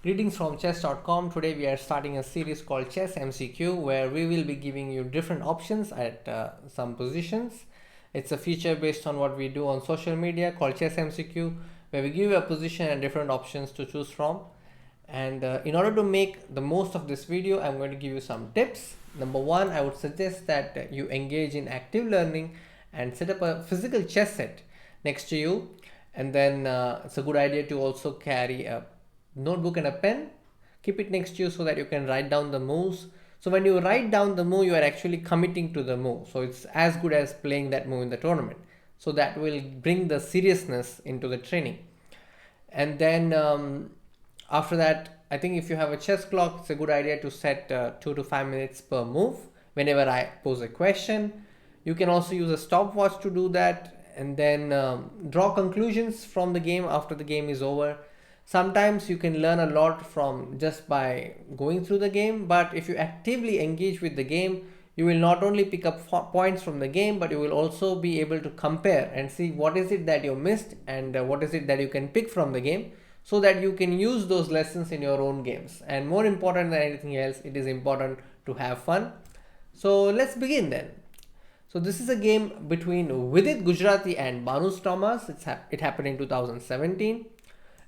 Greetings from chess.com. Today we are starting a series called Chess MCQ where we will be giving you different options at some positions. It's a feature based on what we do on social media called Chess MCQ where we give you a position and different options to choose from. And in order to make the most of this video, I'm going to give you some tips. Number one, I would suggest that you engage in active learning and set up a physical chess set next to you. And then it's a good idea to also carry a notebook and a pen. Keep it next to you so that you can write down the moves. So when you write down the move, you are actually committing to the move. So it's as good as playing that move in the tournament. So that will bring the seriousness into the training. And then after that, I think if you have a chess clock, it's a good idea to set 2 to 5 minutes per move whenever I pose a question. You can also use a stopwatch to do that, and then draw conclusions from the game after the game is over. Sometimes you can learn a lot from just by going through the game, but if you actively engage with the game, you will not only pick up points from the game, but you will also be able to compare and see what is it that you missed and what is it that you can pick from the game, so that you can use those lessons in your own games. And more important than anything else, it is important to have fun. So let's begin then. So this is a game between Vidit Gujrathi and Banus Thomas. It happened in 2017.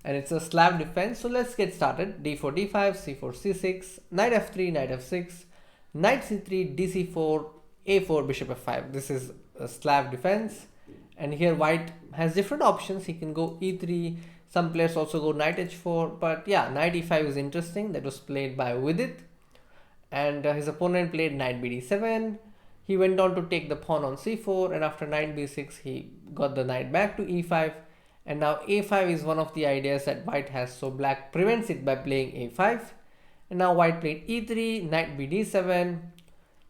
And it's a slab defense. So let's get started. d4, d5, c4, c6, knight f3, knight f6, knight c3, dc4, a4, bishop f5. This is a slab defense. And here white has different options. He can go e3. Some players also go knight h4. But yeah, knight e5 is interesting. That was played by Vidit. And his opponent played knight bd7. He went on to take the pawn on c4. And after knight b6, he got the knight back to e5. And now a5 is one of the ideas that white has, so black prevents it by playing a5. And now white played e3, knight bd7,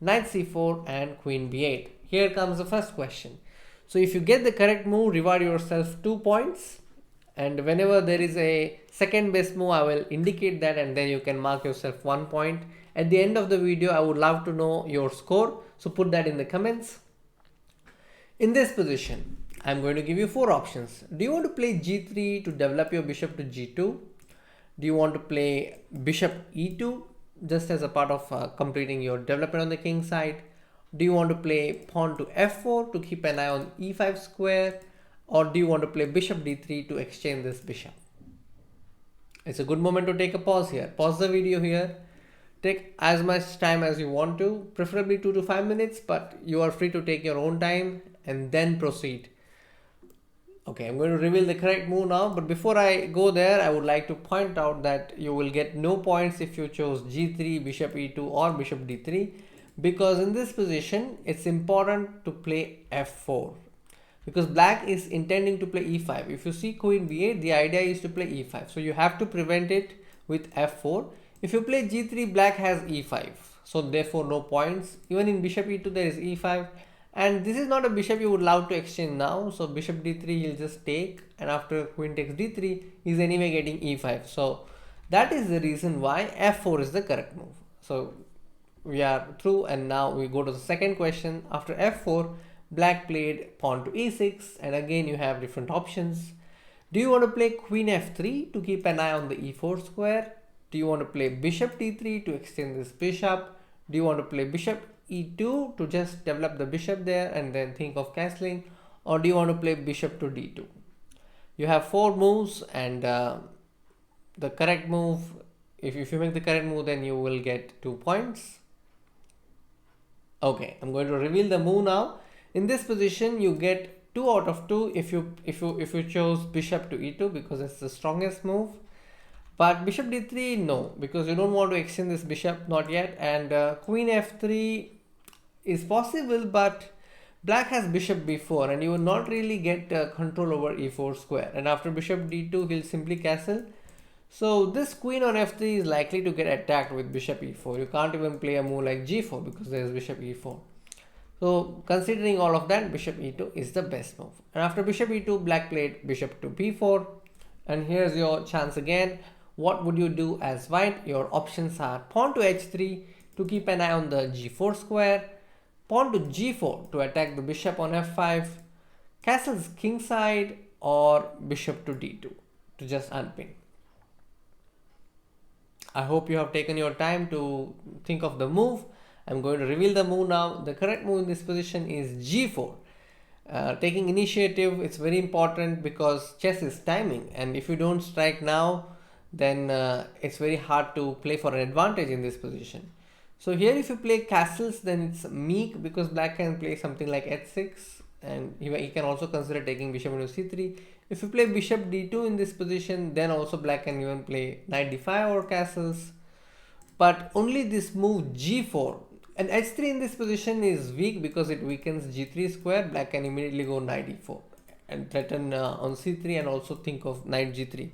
knight c4 and queen b8. Here comes the first question. So if you get the correct move, reward yourself 2 points. And whenever there is a second best move, I will indicate that and then you can mark yourself 1 point. At the end of the video, I would love to know your score. So put that in the comments. In this position, I'm going to give you 4 options. Do you want to play g3 to develop your bishop to g2? Do you want to play bishop e2 just as a part of completing your development on the king side? Do you want to play pawn to f4 to keep an eye on e5 square? Or do you want to play bishop d3 to exchange this bishop? It's a good moment to take a pause here. Pause the video here. Take as much time as you want to, preferably 2 to 5 minutes, but you are free to take your own time and then proceed. Okay, I'm going to reveal the correct move now, but before I go there, I would like to point out that you will get no points if you chose g3, bishop e2 or bishop d3, because in this position, it's important to play f4, because black is intending to play e5. If you see queen b8, the idea is to play e5, so you have to prevent it with f4. If you play g3, black has e5, so therefore no points. Even in bishop e2, there is e5. And this is not a bishop you would love to exchange now. So bishop d3 he'll just take, and after queen takes d3 he's anyway getting e5. So that is the reason why f4 is the correct move. So we are through, and now we go to the second question. After f4, black played pawn to e6, and again you have different options. Do you want to play queen f3 to keep an eye on the e4 square? Do you want to play bishop d3 to extend this bishop? Do you want to play bishop e2 to just develop the bishop there and then think of castling? Or do you want to play bishop to d2? You have 4 moves, and the correct move, if you make the correct move, then you will get 2 points. Okay, I'm going to reveal the move now. In this position, you get 2 out of 2 if you chose bishop to e2, because it's the strongest move. But bishop d3, no, because you don't want to extend this bishop, not yet. And queen f3 is possible, but black has bishop b4 and you will not really get control over e4 square. And after bishop d2, he'll simply castle. So this queen on f3 is likely to get attacked with bishop e4. You can't even play a move like g4 because there is bishop e4. So considering all of that, bishop e2 is the best move. And after bishop e2, black played bishop to b4. And here's your chance again. What would you do as white? Your options are pawn to h3 to keep an eye on the g4 square, pawn to g4 to attack the bishop on f5, castles kingside, or bishop to d2 to just unpin. I hope you have taken your time to think of the move. I'm going to reveal the move now. The correct move in this position is g4. Taking initiative, it's very important because chess is timing, and if you don't strike now, then it's very hard to play for an advantage in this position. So here if you play castles, then it's meek because black can play something like h6, and he can also consider taking bishop into c3. If you play bishop d2 in this position, then also black can even play knight d5 or castles. But only this move g4 and h3 in this position is weak because it weakens g3 square. Black can immediately go knight e4 and threaten on c3 and also think of knight g3.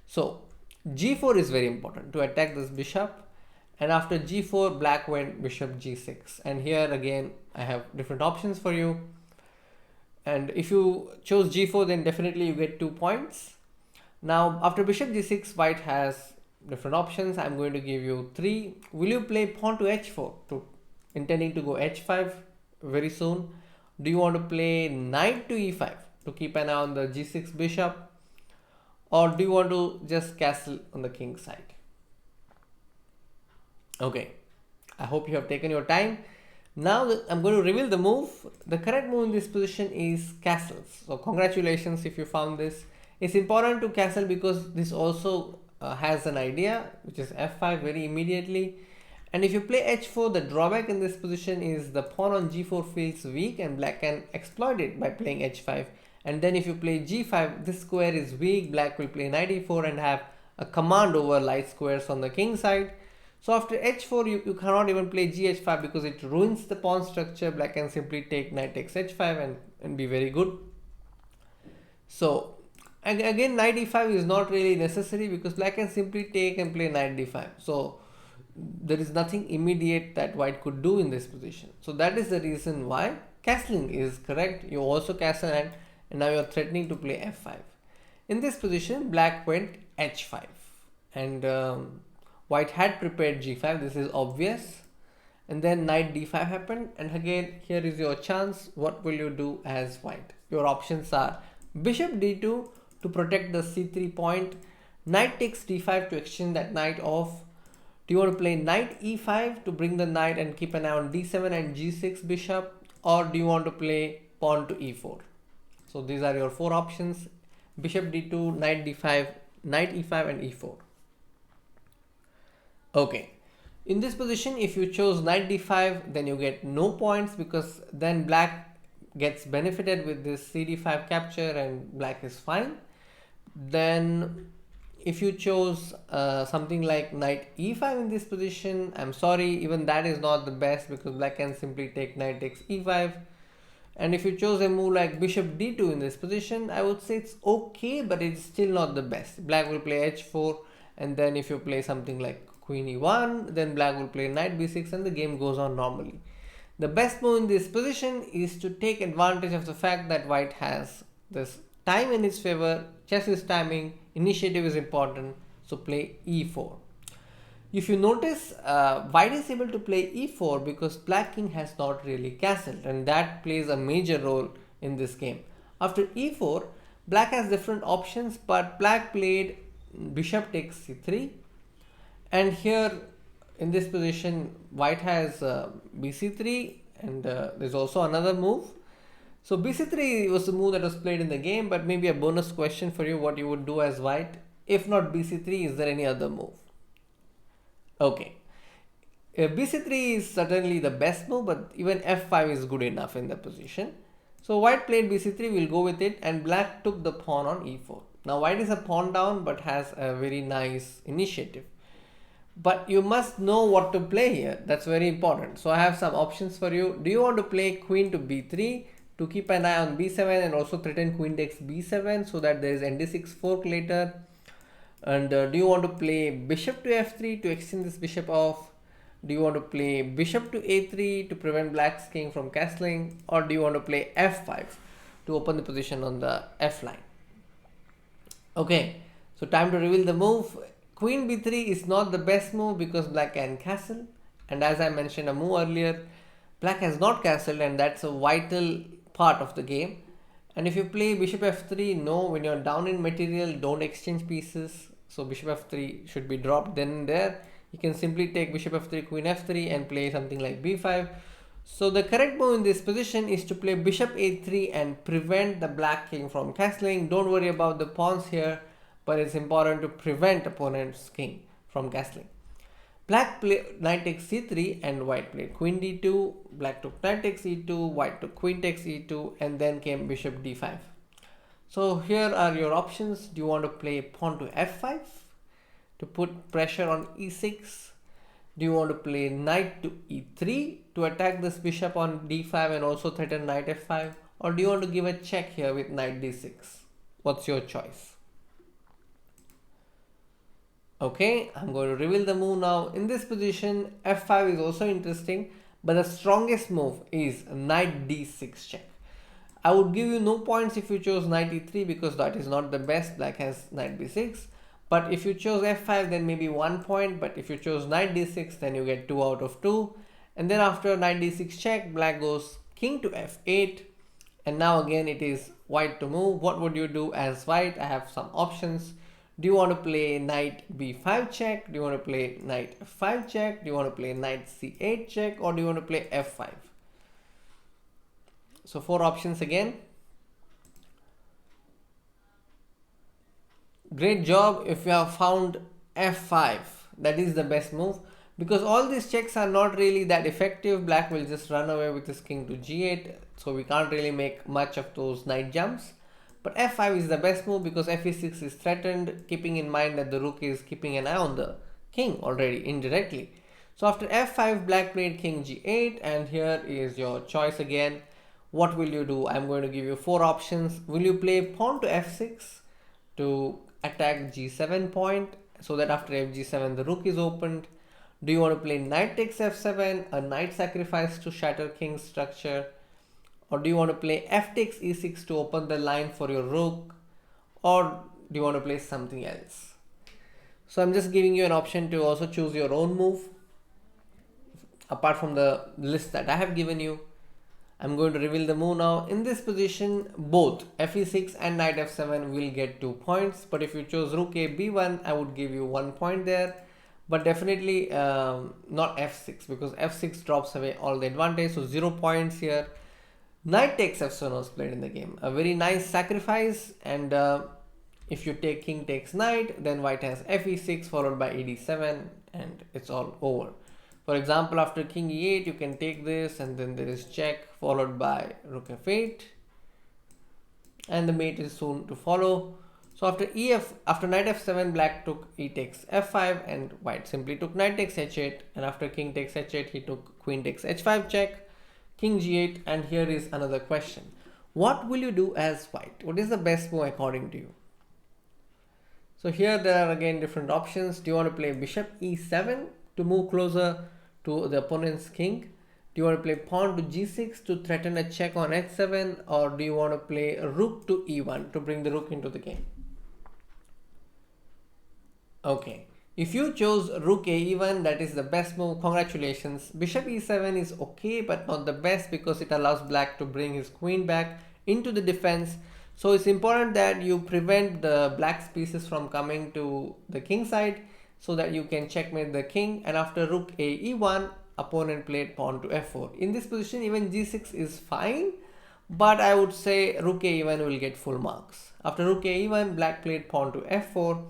So g4 is very important to attack this bishop. And after g4, black went bishop g6. And here again, I have different options for you. And if you chose g4, then definitely you get 2 points. Now, after bishop g6, white has different options. I'm going to give you 3. Will you play pawn to h4, intending to go h5 very soon? Do you want to play knight to e5 to keep an eye on the g6 bishop? Or do you want to just castle on the king side? Okay, I hope you have taken your time. Now I'm going to reveal the move. The correct move in this position is castles. So congratulations if you found this. It's important to castle because this also has an idea, which is f5 very immediately. And if you play h4, the drawback in this position is the pawn on g4 feels weak and black can exploit it by playing h5. And then if you play g5, this square is weak. Black will play knight e4 and have a command over light squares on the king side. So after h4, you cannot even play gh5 because it ruins the pawn structure. Black can simply take knight takes h5 and be very good. So again, knight e5 is not really necessary because black can simply take and play knight d5. So there is nothing immediate that white could do in this position. So that is the reason why castling is correct. You also castle and now you are threatening to play f5. In this position, black went h5 and white had prepared g5. This is obvious. And then knight d5 happened. And again, here is your chance. What will you do as white? Your options are bishop d2 to protect the c3 point. Knight takes d5 to exchange that knight off. Do you want to play knight e5 to bring the knight and keep an eye on d7 and g6 bishop? Or do you want to play pawn to e4? So these are your 4 options. Bishop d2, knight d5, knight e5 and e4. Okay, in this position, if you chose knight d5, then you get no points because then black gets benefited with this cd5 capture and black is fine. Then if you chose something like knight e5 in this position, I'm sorry, even that is not the best because black can simply take knight takes e5. And if you chose a move like bishop d2 in this position, I would say it's okay, but it's still not the best. Black will play h4, and then if you play something like queen e1, then black will play knight b6 and the game goes on normally. The best move in this position is to take advantage of the fact that white has this time in its favor. Chess is timing, initiative is important, so play e4. If you notice, white is able to play e4 because black king has not really castled, and that plays a major role in this game. After e4, black has different options, but black played bishop takes c3. And here in this position, white has bc3 and there's also another move. So bc3 was the move that was played in the game, but maybe a bonus question for you, what you would do as white. If not bc3, is there any other move? Okay, bc3 is certainly the best move, but even f5 is good enough in the position. So white played bc3, we'll go with it, and black took the pawn on e4. Now white is a pawn down but has a very nice initiative. But you must know what to play here. That's very important. So I have some options for you. Do you want to play queen to b3 to keep an eye on b7 and also threaten queen takes b7 so that there is nd6 fork later? And do you want to play bishop to f3 to extend this bishop off? Do you want to play bishop to a3 to prevent black's king from castling? Or do you want to play f5 to open the position on the f line? Okay, so time to reveal the move. Queen b3 is not the best move because black can castle, and as I mentioned a move earlier, black has not castled, and that's a vital part of the game. And if you play bishop f3, no, when you're down in material, don't exchange pieces. So bishop f3 should be dropped then and there. You can simply take bishop f3, queen f3 and play something like b5. So the correct move in this position is to play bishop a3 and prevent the black king from castling. Don't worry about the pawns here, but it's important to prevent opponent's king from castling. Black played knight takes c3 and white played queen d2. Black took knight takes e2, white took queen takes e2, and then came bishop d5. So here are your options. Do you want to play pawn to f5 to put pressure on e6? Do you want to play knight to e3 to attack this bishop on d5 and also threaten knight f5? Or do you want to give a check here with knight d6? What's your choice? Okay, I'm going to reveal the move now. In this position, f5 is also interesting, but the strongest move is knight d6 check. I would give you no points if you chose knight e3 because that is not the best. Black has knight b6. But if you chose f5, then maybe 1 point. But if you chose knight d6, then you get 2 out of 2. And then after knight d6 check, black goes king to f8. And now again it is white to move. What would you do as white? I have some options. Do you want to play knight b5 check? Do you want to play knight f5 check? Do you want to play knight c8 check? Or do you want to play f5? So 4 options again. Great job if you have found f5. That is the best move. Because all these checks are not really that effective. Black will just run away with his king to g8. So we can't really make much of those knight jumps. But f5 is the best move because fe6 is threatened, keeping in mind that the rook is keeping an eye on the king already indirectly. So after f5, black played king g8, and here is your choice again. What will you do? I'm going to give you 4 options. Will you play pawn to f6 to attack g7 point so that after fg7 the rook is opened? Do you want to play knight takes f7, a knight sacrifice to shatter king's structure? Or do you want to play f takes e6 to open the line for your rook? Or do you want to play something else? So I'm just giving you an option to also choose your own move apart from the list that I have given you. I'm going to reveal the move now. In this position, both fe6 and knight f7 will get 2 points. But if you chose rook a b1, I would give you 1 point there. But definitely not f6 because f6 drops away all the advantage. So 0 points here. Knight takes f7 was played in the game. A very nice sacrifice. And if you take king takes knight, then white has fe6 followed by ed7 and it's all over. For example, after king e8, you can take this and then there is check followed by rook f8. And the mate is soon to follow. So after knight f7, black took e takes f5 and white simply took knight takes h8. And after king takes h8, he took queen takes h5 check, king g8. And here is another question. What will you do as white? What is the best move according to you? So here there are again different options. Do you want to play bishop e7 to move closer to the opponent's king? Do you want to play pawn to g6 to threaten a check on h7? Or do you want to play rook to e1 to bring the rook into the game? Okay, if you chose rook a1, that is the best move. Congratulations. Bishop e7 is okay but not the best because it allows black to bring his queen back into the defense. So it's important that you prevent the black's pieces from coming to the king side so that you can checkmate the king. And after rook a e1, opponent played pawn to f4. In this position, even g6 is fine, but I would say rook a1 will get full marks. After rook a1, black played pawn to f4.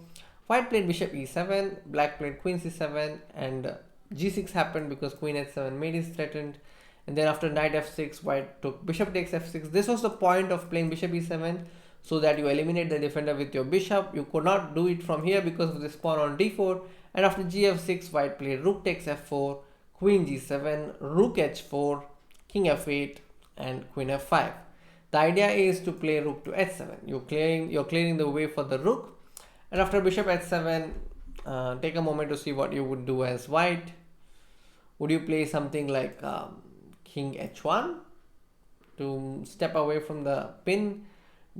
White played bishop e7, black played queen c7, and g6 happened because queen h7 mate is threatened. And then after knight f6, white took bishop takes f6. This was the point of playing bishop e7, so that you eliminate the defender with your bishop. You could not do it from here because of this pawn on d4. And after gf6, white played rook takes f4, queen g7, rook h4, king f8, and queen f5. The idea is to play rook to h7. You're clearing the way for the rook. And after bishop h7, take a moment to see what you would do as white. Would you play something like king h1 to step away from the pin?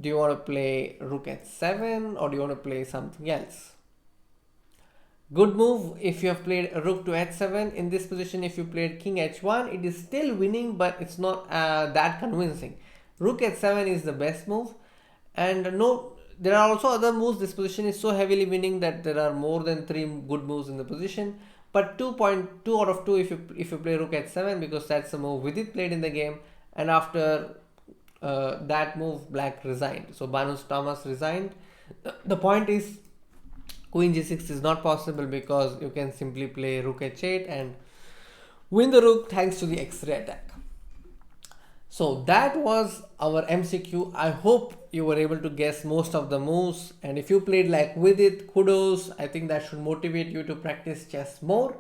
Do you want to play rook h7 or do you want to play something else? Good move if you have played rook to h7. In this position, if you played king h1, it is still winning, but it's not that convincing. Rook h7 is the best move. And note, there are also other moves. This position is so heavily winning that there are more than 3 good moves in the position. But 2.2 out of 2 if you play rook h7, because that's the move Vidit played in the game. And after that move, black resigned. So Banus Thomas resigned. The point is queen g6 is not possible, because you can simply play rook h8 and win the rook thanks to the x-ray attack. So that was our MCQ. I hope you were able to guess most of the moves, and if you played like with it, kudos. I think that should motivate you to practice chess more,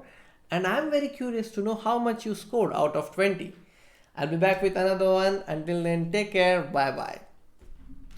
and I'm very curious to know how much you scored out of 20. I'll be back with another one. Until then, take care. Bye bye.